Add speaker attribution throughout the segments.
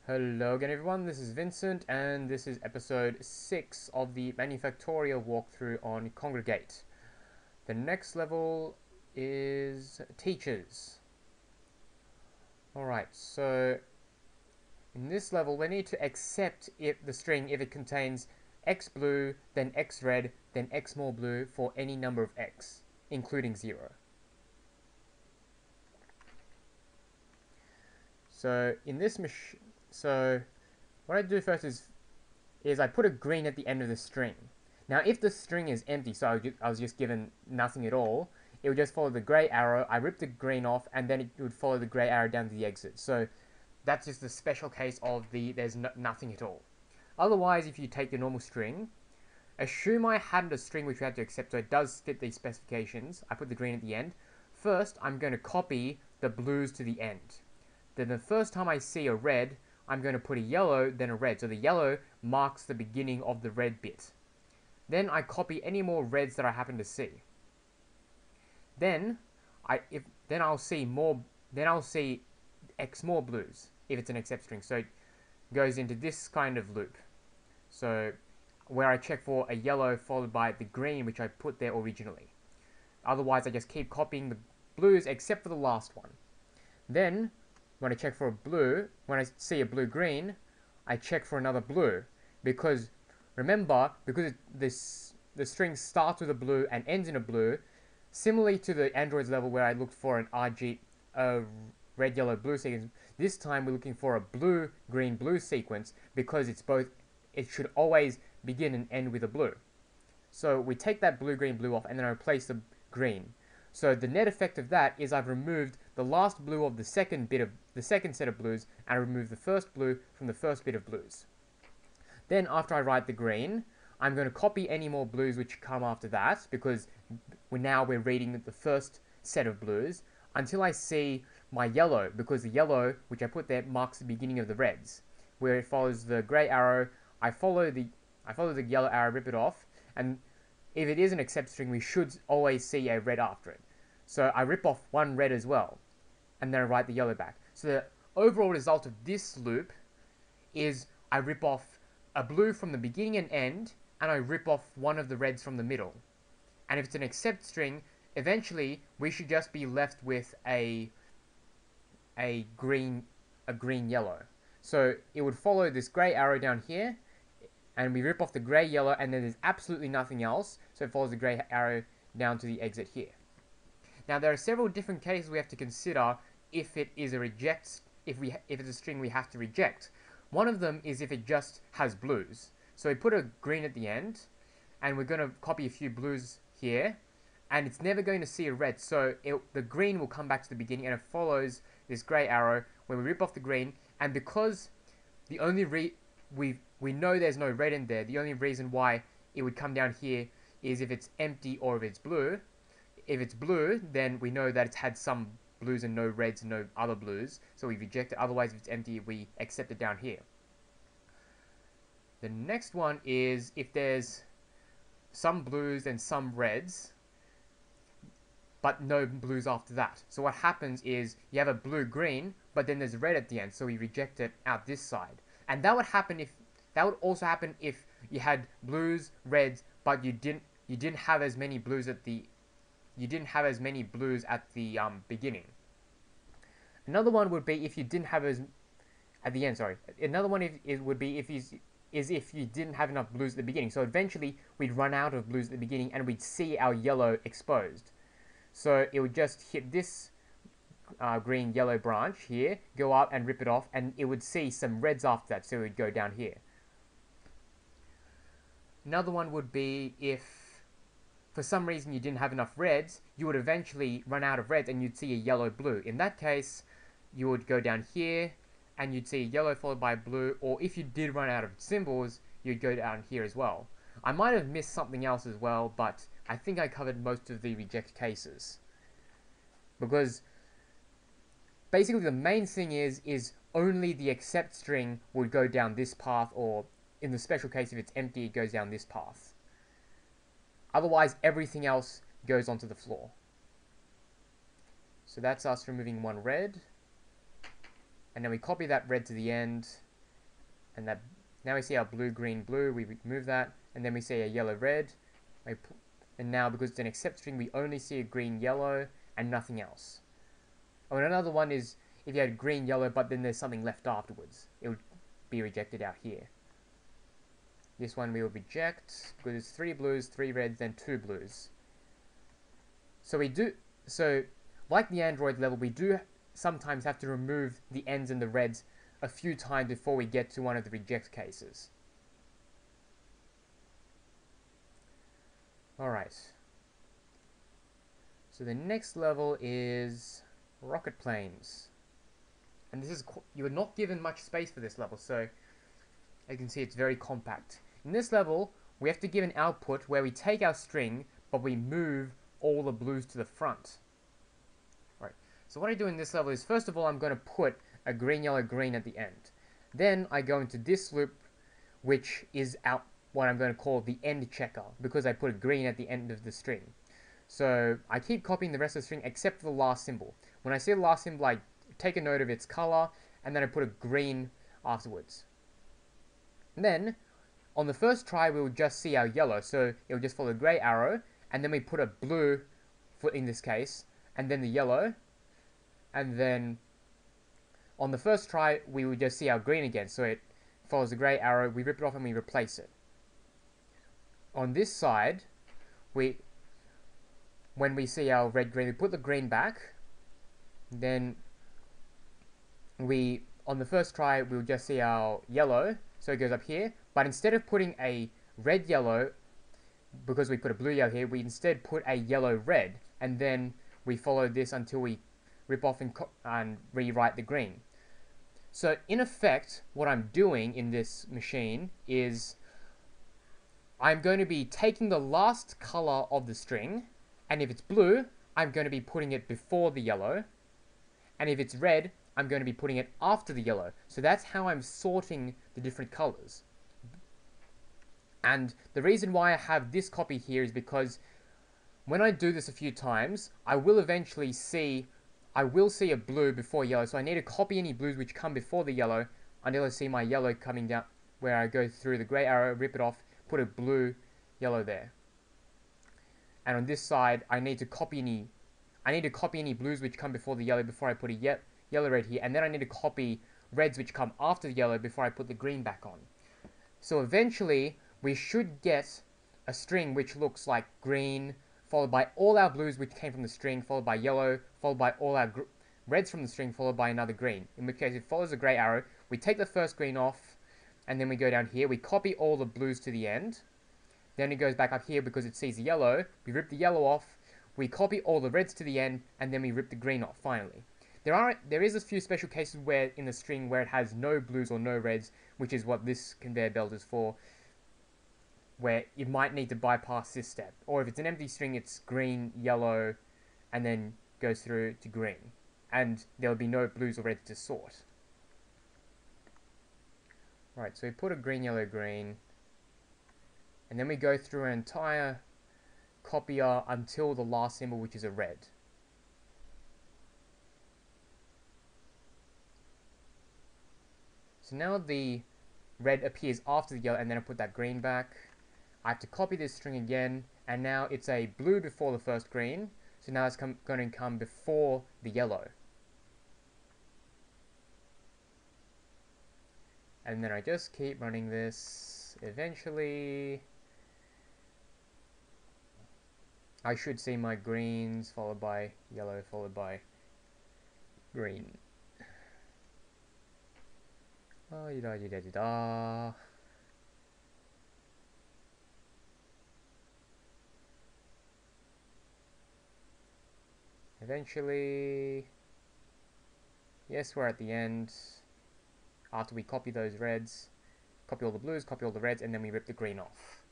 Speaker 1: Hello again everyone, this is Vincent and this is episode 6 of the Manufactoria walkthrough on Kongregate. The next level is teachers. Alright, so in this level we need to accept the string if it contains x blue, then x red, then x more blue for any number of x, including 0. So in this machine, what I do first is I put a green at the end of the string. Now, if the string is empty, so I was just given nothing at all, it would just follow the grey arrow. I rip the green off, and then it would follow the grey arrow down to the exit. So that's just the special case of there's nothing at all. Otherwise, if you take the normal string, assume I had a string which we had to accept, so it does fit these specifications. I put the green at the end. First, I'm going to copy the blues to the end. Then the first time I see a red, I'm going to put a yellow, then a red. So the yellow marks the beginning of the red bit. Then I copy any more reds that I happen to see. Then I'll see X more blues if it's an accept string. So it goes into this kind of loop. So where I check for a yellow followed by the green, which I put there originally. Otherwise, I just keep copying the blues except for the last one. Then when I check for a blue, when I see a blue-green, I check for another blue. Because, remember, the string starts with a blue and ends in a blue, similarly to the Androids level where I looked for an red, yellow, blue sequence, this time we're looking for a blue, green, blue sequence because it should always begin and end with a blue. So we take that blue, green, blue off and then I replace the green. So the net effect of that is I've removed the last blue of the second set of blues, and I remove the first blue from the first bit of blues. Then after I write the green, I'm going to copy any more blues which come after that, because we're reading the first set of blues, until I see my yellow, because the yellow, which I put there, marks the beginning of the reds. Where it follows the grey arrow, I follow the yellow arrow, rip it off, and if it is an accept string, we should always see a red after it. So I rip off one red as well, and then I write the yellow back. So the overall result of this loop is I rip off a blue from the beginning and end, and I rip off one of the reds from the middle. And if it's an accept string, eventually we should just be left with a green yellow. So it would follow this grey arrow down here, and we rip off the grey yellow, and then there's absolutely nothing else, so it follows the grey arrow down to the exit here. Now there are several different cases we have to consider if it is a if it's a string we have to reject. One of them is if it just has blues. So we put a green at the end, and we're going to copy a few blues here, and it's never going to see a red, so the green will come back to the beginning, and it follows this grey arrow when we rip off the green, and because the only we know there's no red in there, the only reason why it would come down here is if it's empty or if it's blue. If it's blue, then we know that it's had some blues and no reds and no other blues, so we reject it. Otherwise, if it's empty, we accept it down here. The next one is if there's some blues and some reds, but no blues after that. So what happens is you have a blue-green, but then there's red at the end, so we reject it out this side. And that would also happen if you had blues, reds, but you didn't have as many blues at the beginning. Another one would be if you didn't have at the end. Sorry. Another one would be if you didn't have enough blues at the beginning. So eventually we'd run out of blues at the beginning, and we'd see our yellow exposed. So it would just hit this green yellow branch here, go up and rip it off, and it would see some reds after that, so it would go down here. Another one would be if for some reason you didn't have enough reds, you would eventually run out of reds and you'd see a yellow-blue. In that case, you would go down here and you'd see a yellow followed by blue, or if you did run out of symbols, you'd go down here as well. I might have missed something else as well, but I think I covered most of the reject cases. Because basically the main thing is only the accept string would go down this path, or in the special case if it's empty, it goes down this path. Otherwise, everything else goes onto the floor. So that's us removing one red. And then we copy that red to the end, and that now we see our blue, green, blue. We remove that, and then we see a yellow, red. And now, because it's an accept string, we only see a green, yellow, and nothing else. Oh, and another one is if you had green, yellow, but then there's something left afterwards, it would be rejected out here. This one we will reject because it's 3 blues, 3 reds, then 2 blues. So like the Android level, we do sometimes have to remove the ends and the reds a few times before we get to one of the reject cases. Alright. So the next level is rocket planes. And this is, you are not given much space for this level, so as you can see it's very compact. In this level, we have to give an output where we take our string, but we move all the blues to the front. Right. So what I do in this level is, first of all, I'm going to put a green, yellow, green at the end. Then I go into this loop, which is what I'm going to call the end checker, because I put a green at the end of the string. So I keep copying the rest of the string except for the last symbol. When I see the last symbol, I take a note of its color, and then I put a green afterwards. And then, on the first try, we will just see our yellow, so it will just follow the grey arrow, and then we put a blue, in this case, and then the yellow, and then on the first try, we will just see our green again, so it follows the grey arrow, we rip it off and we replace it. On this side, when we see our red, green, we put the green back, then on the first try, we'll just see our yellow, so it goes up here, but instead of putting a red, yellow, because we put a blue, yellow here, we instead put a yellow, red, and then we follow this until we rip off and rewrite the green. So in effect, what I'm doing in this machine is I'm going to be taking the last color of the string, and if it's blue, I'm going to be putting it before the yellow, and if it's red, I'm going to be putting it after the yellow. So that's how I'm sorting the different colors. And the reason why I have this copy here is because when I do this a few times, I will eventually see a blue before yellow. So I need to copy any blues which come before the yellow until I see my yellow coming down, where I go through the grey arrow, rip it off, put a blue, yellow there. And on this side, I need to copy any blues which come before the yellow before I put a yellow, red here, and then I need to copy reds which come after the yellow before I put the green back on. So eventually, we should get a string which looks like green, followed by all our blues which came from the string, followed by yellow, followed by all our reds from the string, followed by another green. In which case, it follows the grey arrow. We take the first green off, and then we go down here. We copy all the blues to the end. Then it goes back up here because it sees the yellow. We rip the yellow off. We copy all the reds to the end, and then we rip the green off, finally. There is a few special cases where in the string where it has no blues or no reds, which is what this conveyor belt is for, where you might need to bypass this step. Or if it's an empty string, it's green, yellow, and then goes through to green. And there'll be no blues or reds to sort. Right, so we put a green, yellow, green, and then we go through an entire copier until the last symbol, which is a red. So now the red appears after the yellow, and then I put that green back. I have to copy this string again, and now it's a blue before the first green, so now it's going to come before the yellow. And then I just keep running this. Eventually, I should see my greens, followed by yellow, followed by green. Oh, da. Eventually, yes, we're at the end. After we copy those reds, copy all the blues, copy all the reds, and then we rip the green off.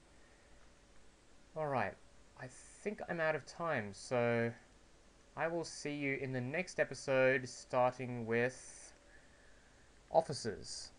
Speaker 1: Alright, I think I'm out of time, so I will see you in the next episode, starting with officers.